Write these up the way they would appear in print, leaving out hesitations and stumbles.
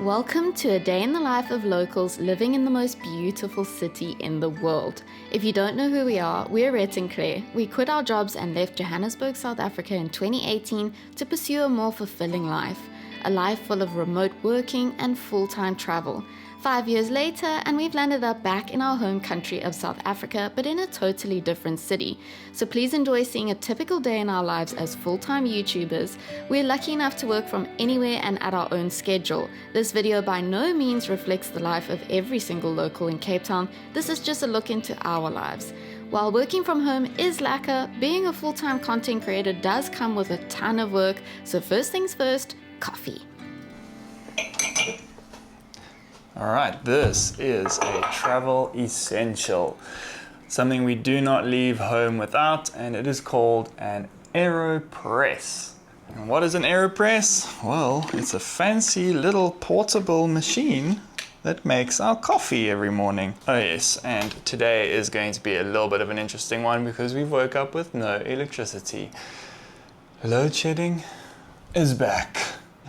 Welcome to a day in the life of locals living in the most beautiful city in the world. If you don't know who we are, we're Rhett and Claire. We quit our jobs and left Johannesburg, South Africa in 2018 to pursue a more fulfilling life. A life full of remote working and full-time travel. 5 years later, and we've landed up back in our home country of South Africa, but in a totally different city. So please enjoy seeing a typical day in our lives as full-time YouTubers. We're lucky enough to work from anywhere and at our own schedule. This video by no means reflects the life of every single local in Cape Town. This is just a look into our lives. While working from home is lekker, being a full-time content creator does come with a ton of work. So first things first, coffee. All right, this is a travel essential, something we do not leave home without, and it is called an AeroPress. And what is an AeroPress? Well, it's a fancy little portable machine that makes our coffee every morning. Oh yes, and today is going to be a little bit of an interesting one because we woke up with no electricity. Load shedding is back.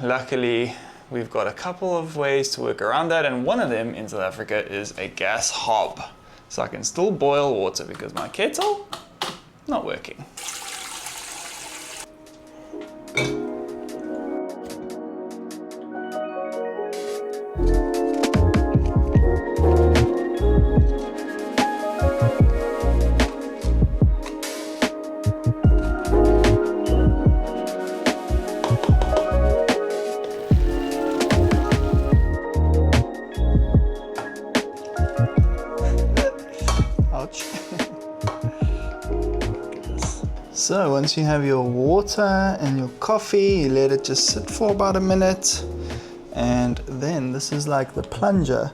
Luckily, we've got a couple of ways to work around that, and one of them in South Africa is a gas hob. So I can still boil water because my kettle, not working. So once you have your water and your coffee, you let it just sit for about a minute, and then this is like the plunger.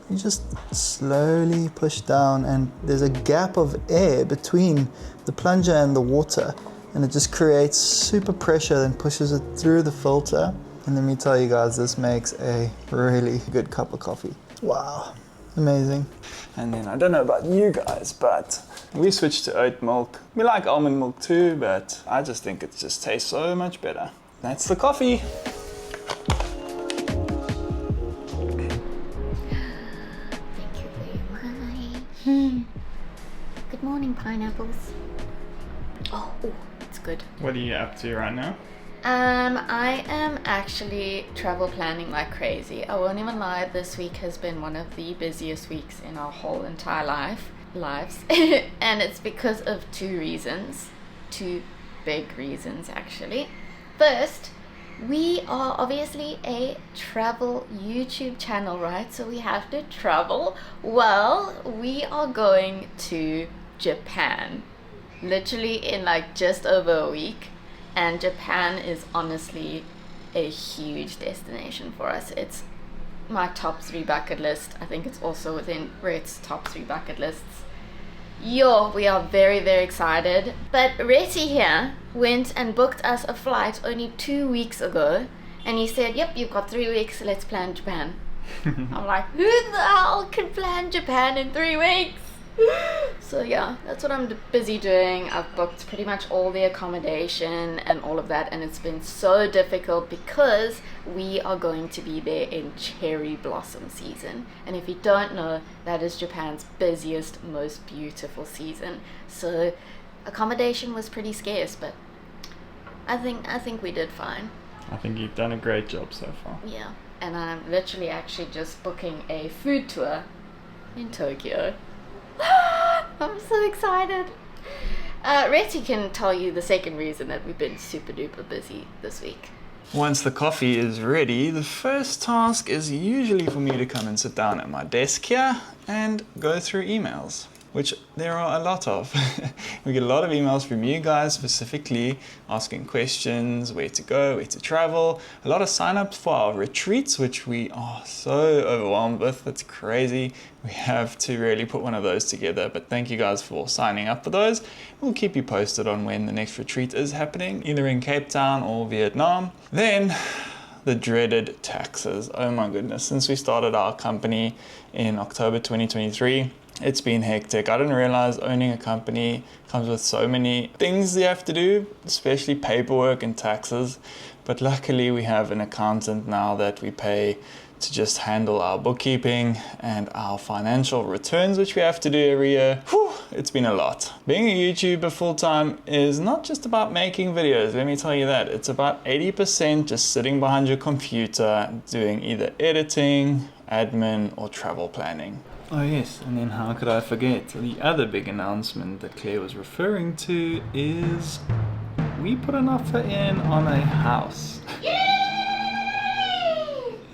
You just slowly push down, and there's a gap of air between the plunger and the water, and it just creates super pressure and pushes it through the filter. And let me tell you guys, this makes a really good cup of coffee. Wow, amazing. And then I don't know about you guys, but we switched to oat milk. We like almond milk too, but I just think it just tastes so much better. That's the coffee. Thank you very much. Good morning, pineapples. Oh, it's good. What are you up to right now? I am actually travel planning like crazy. I won't even lie, this week has been one of the busiest weeks in our whole entire lives. And it's because of two big reasons actually. First, we are obviously a travel YouTube channel, right? So we have to travel. Well, we are going to Japan, literally in like just over a week. And Japan is honestly a huge destination for us. It's my top 3 bucket list. I think it's also within Rhett's top 3 bucket lists. We are very, very excited. But Rhetty here went and booked us a flight only 2 weeks ago. And he said, yep, you've got 3 weeks, let's plan Japan. I'm like, who the hell can plan Japan in 3 weeks? So yeah, that's what I'm busy doing. I've booked pretty much all the accommodation and all of that, and it's been so difficult because we are going to be there in cherry blossom season, and if you don't know, that is Japan's busiest, most beautiful season. So accommodation was pretty scarce, but I think we did fine. I think you've done a great job so far. Yeah, and I'm literally actually just booking a food tour in Tokyo. I'm so excited. Rhetty can tell you the second reason that we've been super duper busy this week. Once the coffee is ready, the first task is usually for me to come and sit down at my desk here and go through emails, which there are a lot of. We get a lot of emails from you guys specifically asking questions, where to go, where to travel. A lot of sign-ups for our retreats, which we are so overwhelmed with. It's crazy. We have to really put one of those together, but thank you guys for signing up for those. We'll keep you posted on when the next retreat is happening, either in Cape Town or Vietnam. Then the dreaded taxes. Oh my goodness, since we started our company in October 2023, it's been hectic. I didn't realize owning a company comes with so many things you have to do, especially paperwork and taxes. But luckily we have an accountant now that we pay to just handle our bookkeeping and our financial returns, which we have to do every year. Whew, it's been a lot. Being a YouTuber full-time is not just about making videos, let me tell you that. It's about 80% just sitting behind your computer doing either editing, admin, or travel planning. Oh yes, and then how could I forget? The other big announcement that Claire was referring to is we put an offer in on a house. Yay!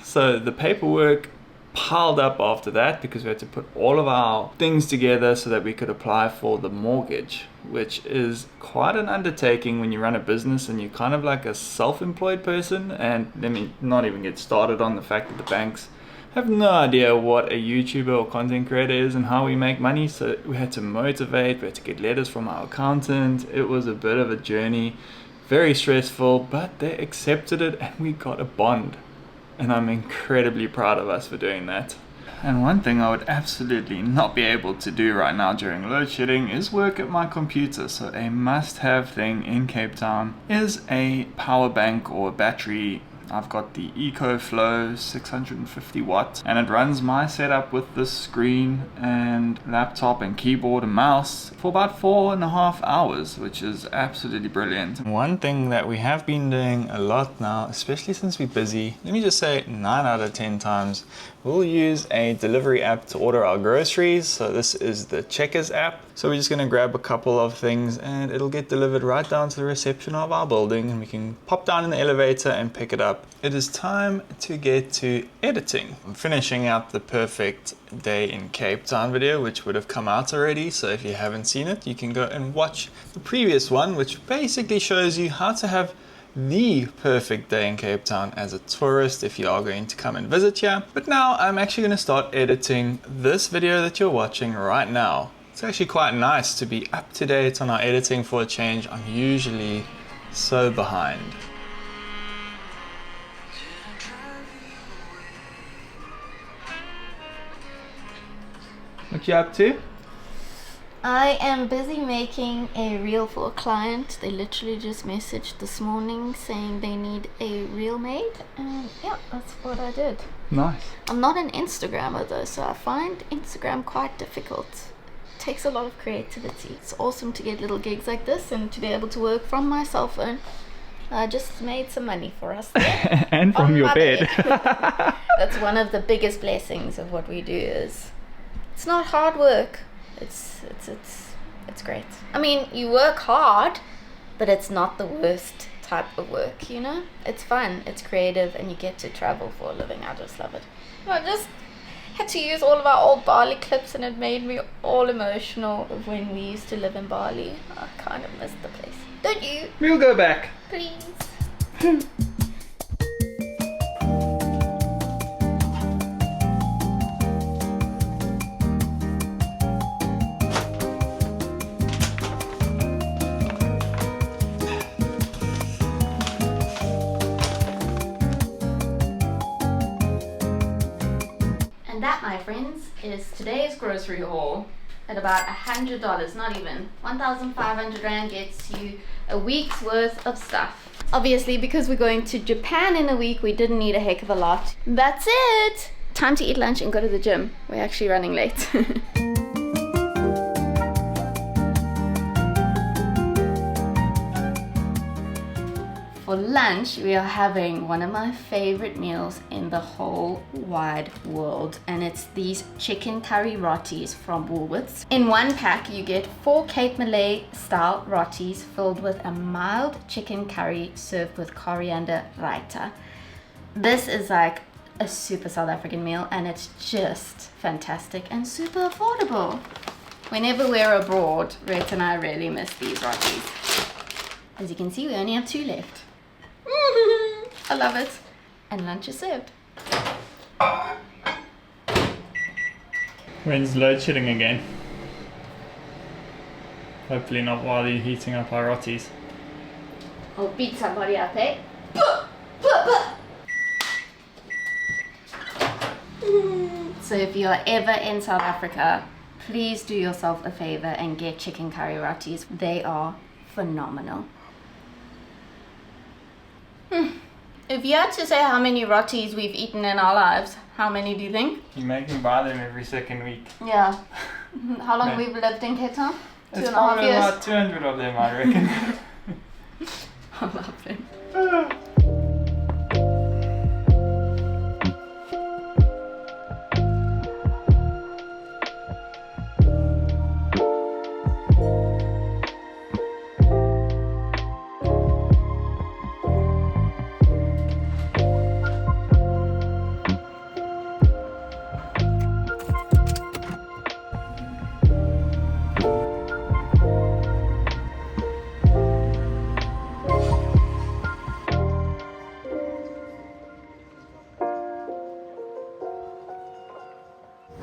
So the paperwork piled up after that because we had to put all of our things together so that we could apply for the mortgage, which is quite an undertaking when you run a business and you're kind of like a self-employed person. And let me not even get started on the fact that the banks have no idea what a YouTuber or content creator is and how we make money. So we had to motivate, we had to get letters from our accountant. It was a bit of a journey, very stressful, but they accepted it and we got a bond. And I'm incredibly proud of us for doing that. And one thing I would absolutely not be able to do right now during load shedding is work at my computer. So a must-have thing in Cape Town is a power bank or a battery. I've got the EcoFlow 650 watt and it runs my setup with this screen and laptop and keyboard and mouse for about 4.5 hours, which is absolutely brilliant. One thing that we have been doing a lot now, especially since we're busy, let me just say 9 out of 10 times, we'll use a delivery app to order our groceries. So this is the Checkers app. So we're just gonna grab a couple of things and it'll get delivered right down to the reception of our building and we can pop down in the elevator and pick it up. It is time to get to editing. I'm finishing up the perfect day in Cape Town video, which would have come out already. So if you haven't seen it, you can go and watch the previous one, which basically shows you how to have the perfect day in Cape Town as a tourist if you are going to come and visit here. But now I'm actually going to start editing this video that you're watching right now. It's actually quite nice to be up to date on our editing for a change. I'm usually so behind. What you up to? I am busy making a reel for a client. They literally just messaged this morning saying they need a reel made, and yeah, that's what I did. Nice. I'm not an Instagrammer though, so I find Instagram quite difficult. It takes a lot of creativity. It's awesome to get little gigs like this and to be able to work from my cell phone. I just made some money for us there. And from your bed. That's one of the biggest blessings of what we do is it's not hard work. It's great. I mean, you work hard, but it's not the worst type of work, you know? It's fun, it's creative, and you get to travel for a living. I just love it. I just had to use all of our old Bali clips and it made me all emotional of when we used to live in Bali. I kind of missed the place. Don't you? We'll go back. Please. And that, my friends, is today's grocery haul at about $100, not even. 1,500 Rand gets you a week's worth of stuff. Obviously, because we're going to Japan in a week, we didn't need a heck of a lot. That's it! Time to eat lunch and go to the gym. We're actually running late. For lunch, we are having one of my favorite meals in the whole wide world, and it's these chicken curry rotis from Woolworths. In one pack, you get 4 Cape Malay style rotis filled with a mild chicken curry served with coriander raita. This is like a super South African meal, and it's just fantastic and super affordable. Whenever we're abroad, Rhett and I really miss these rotis. As you can see, we only have 2 left. I love it. And lunch is served. When's load shedding again? Hopefully not while you're heating up our rotis. I'll beat somebody up, eh? So if you are ever in South Africa, please do yourself a favor and get chicken curry rotis. They are phenomenal. If you had to say how many rotis we've eaten in our lives, how many do you think? You make me buy them every second week. Yeah. How long we've lived in Cape Town? It's 2.5 years. about 200 of them, I reckon. I love them.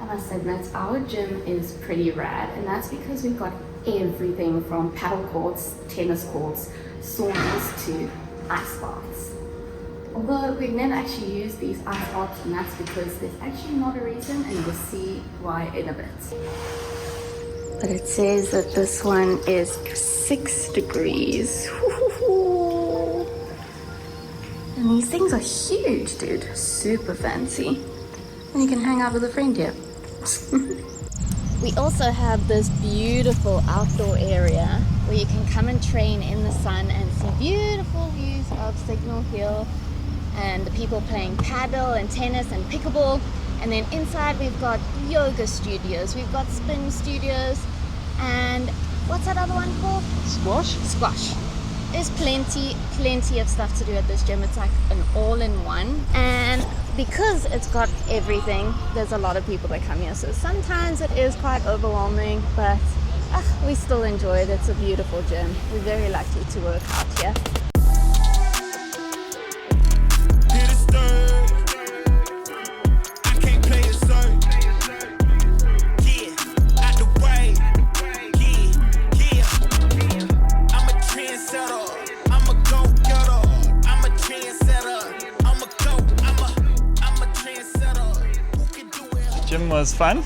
I must admit, our gym is pretty rad, and that's because we've got everything from paddle courts, tennis courts, saunas to ice baths. Although we've never actually used these ice baths, and that's because there's actually not a reason, and we'll see why in a bit. But it says that this one is 6 degrees. And these things are huge, dude. Super fancy. And you can hang out with a friend here. We also have this beautiful outdoor area where you can come and train in the sun and see beautiful views of Signal Hill and the people playing paddle and tennis and pickleball. And then inside we've got yoga studios, we've got spin studios, and what's that other one called? Squash? Squash. There's plenty of stuff to do at this gym. It's like an all-in-one, and because it's got everything, there's a lot of people that come here, so sometimes it is quite overwhelming, but we still enjoy it. It's a beautiful gym. We're very lucky to work out here. Gym was fun.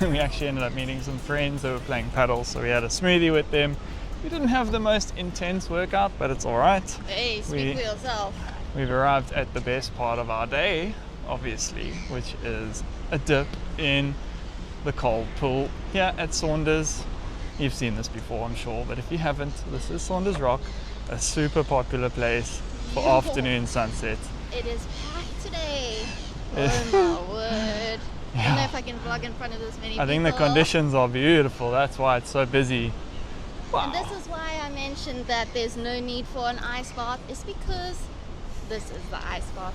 We actually ended up meeting some friends that were playing paddle, so we had a smoothie with them. We didn't have the most intense workout, but it's all right. Hey, speak for yourself. We've arrived at the best part of our day, obviously, which is a dip in the cold pool here at Saunders. You've seen this before, I'm sure, but if you haven't, this is Saunders Rock, a super popular place for afternoon sunset. It is packed today. Oh my word. I don't know if I can vlog in front of this many people. I think the conditions are beautiful, that's why it's so busy. Wow. And this is why I mentioned that there's no need for an ice bath. It's because this is the ice bath.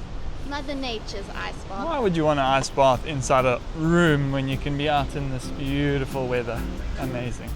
Mother Nature's ice bath. Why would you want an ice bath inside a room when you can be out in this beautiful weather? Amazing.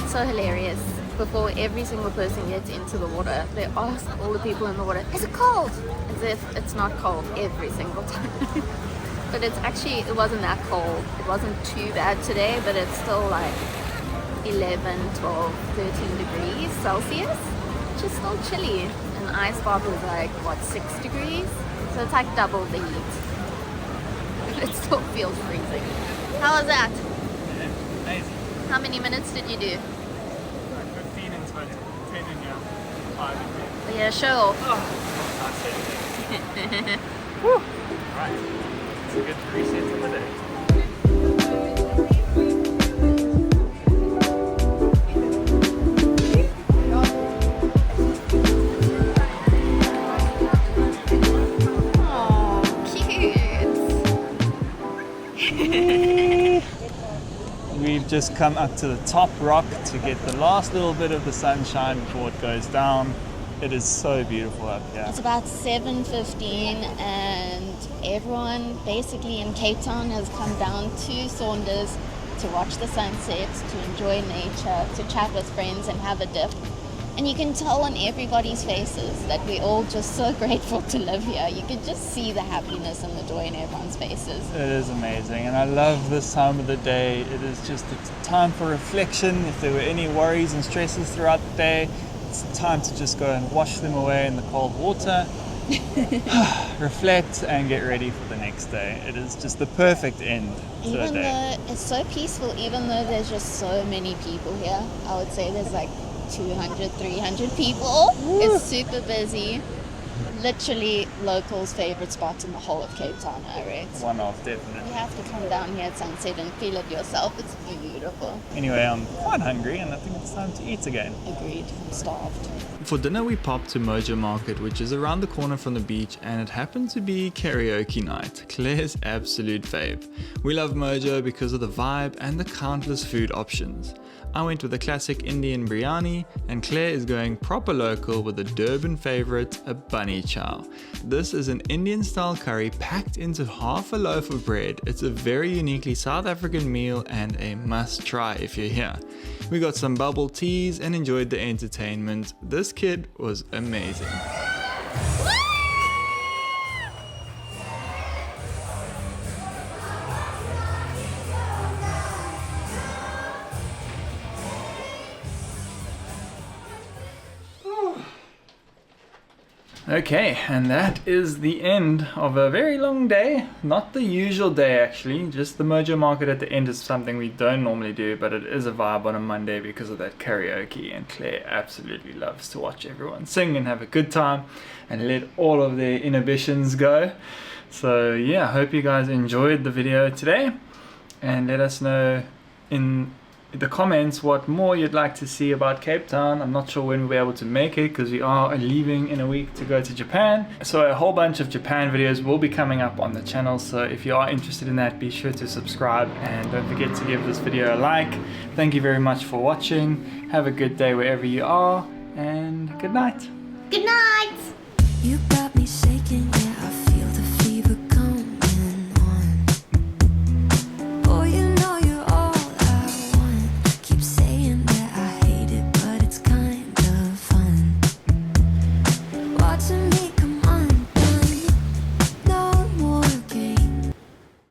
So hilarious. Before every single person gets into the water, they ask all the people in the water, is it cold? As if it's not cold every single time. But it's actually, it wasn't that cold. It wasn't too bad today, but it's still like 11, 12, 13 degrees Celsius, which is still chilly. And the ice bath was like, what, 6 degrees? So it's like double the heat. But it still feels freezing. How was that? Yeah, amazing. How many minutes did you do? 15 in total, 10 in here, 5 in here. Yeah, show off. Woo! Right, it's a good reset of the day. We've just come up to the top rock to get the last little bit of the sunshine before it goes down. It is so beautiful up here. It's about 7:15 and everyone basically in Cape Town has come down to Saunders to watch the sunset, to enjoy nature, to chat with friends and have a dip. And you can tell on everybody's faces that we're all just so grateful to live here. You can just see the happiness and the joy in everyone's faces. It is amazing, and I love this time of the day. It is just a time for reflection. If there were any worries and stresses throughout the day, it's time to just go and wash them away in the cold water. Reflect and get ready for the next day. It is just the perfect end to the Even day. though it's so peaceful, even though there's just so many people here, I would say there's like 200, 300 people. It's super busy. Literally locals' favorite spot in the whole of Cape Town, I rate. One off, definitely. You have to come down here at sunset and feel it yourself. It's beautiful. Anyway, I'm quite hungry and I think it's time to eat again. Agreed. I'm starved. For dinner we popped to Mojo Market, which is around the corner from the beach, and it happened to be karaoke night, Claire's absolute fave. We love Mojo because of the vibe and the countless food options. I went with the classic Indian biryani, and Claire is going proper local with the Durban favorite, a bunny chow. This is an Indian style curry packed into half a loaf of bread. It's a very uniquely South African meal and a must try if you're here. We got some bubble teas and enjoyed the entertainment. This kid was amazing. Okay, and that is the end of a very long day. Not the usual day actually, just the Mojo Market at the end is something we don't normally do, but it is a vibe on a Monday because of that karaoke, and Claire absolutely loves to watch everyone sing and have a good time and let all of their inhibitions go. So yeah, I hope you guys enjoyed the video today, and let us know in the comments what more you'd like to see about Cape Town. I'm not sure when we'll be able to make it because we are leaving in a week to go to Japan. So a whole bunch of Japan videos will be coming up on the channel. So if you are interested in that, be sure to subscribe and don't forget to give this video a like. Thank you very much for watching. Have a good day wherever you are, and good night. Good night! You got me shaking, yeah, I feel the fever come.